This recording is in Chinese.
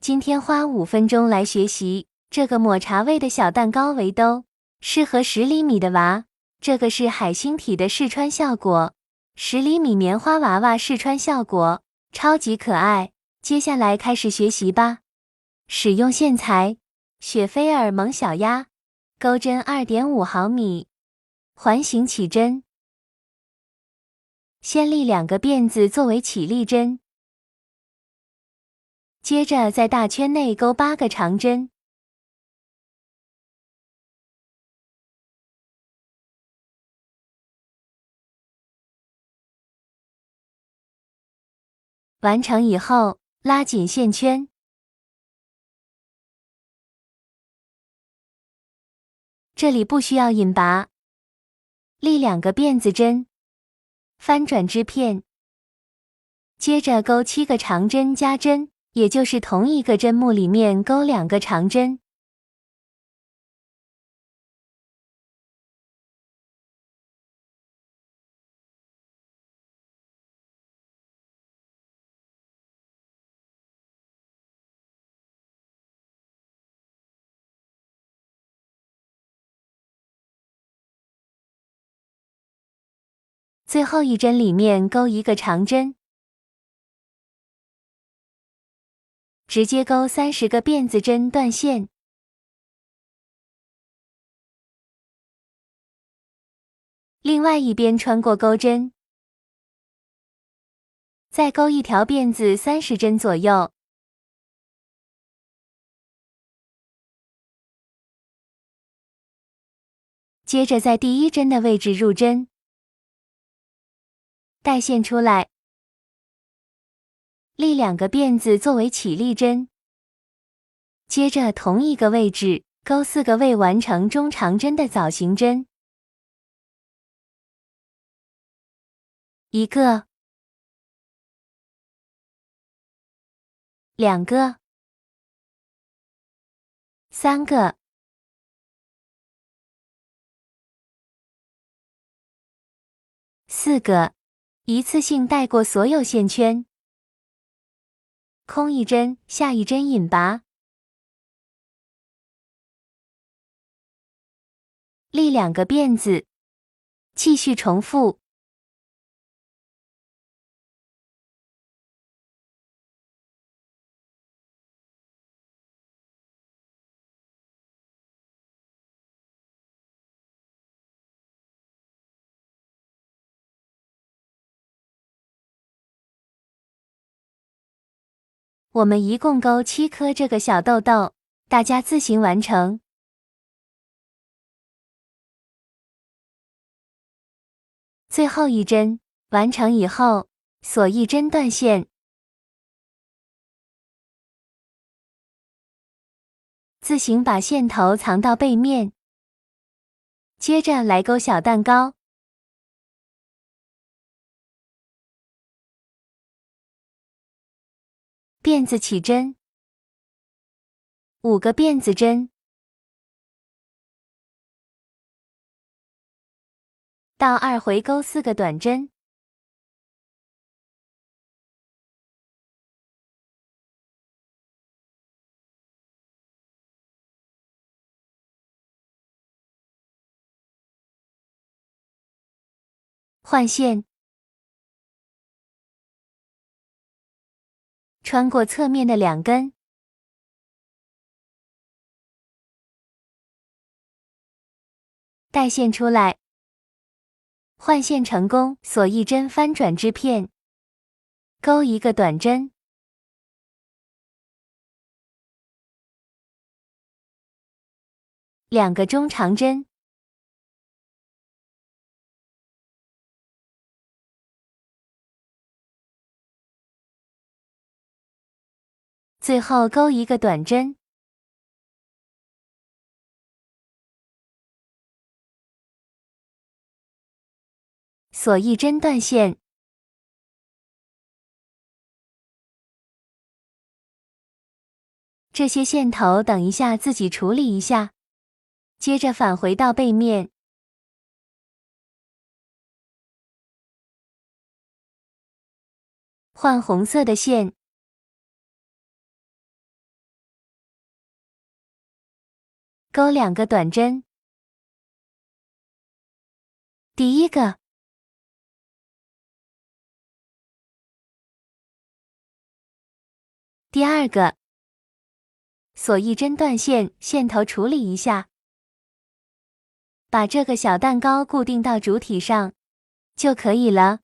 今天花5分钟来学习这个抹茶味的小蛋糕围兜，适合10厘米的娃。这个是海星体的试穿效果，10厘米棉花娃娃试穿效果，超级可爱。接下来开始学习吧。使用线材：雪菲尔蒙小鸭，钩针2.5毫米，环形起针。先立2个辫子作为起立针，接着在大圈内钩8个长针。完成以后，拉紧线圈。这里不需要引拔。立2个辫子针，翻转织片，接着钩7个长针加针，也就是同一个针目里面钩2个长针。最后一针里面钩1个长针，直接钩30个辫子针断线。另外一边穿过钩针，再钩一条辫子30针左右。接着在第1针的位置入针，带线出来，立2个辫子作为起立针，接着同一个位置钩4个未完成中长针的枣形针，1个、2个、3个、4个，一次性带过所有线圈。空一针，下一针引拔，立2个辫子，继续重复。我们一共钩7颗这个小豆豆，大家自行完成。最后一针完成以后，锁1针断线，自行把线头藏到背面，接着来钩小蛋糕。辫子起针，5个辫子针，到2回钩4个短针，换线，穿过侧面的2根，带线出来，换线成功，锁1针翻转织片，钩1个短针，2个中长针，最后钩1个短针，锁1针断线，这些线头等一下自己处理一下。接着返回到背面，换红色的线，钩2个短针。第一个，第二个，锁1针断线，线头处理一下，把这个小蛋糕固定到主体上就可以了。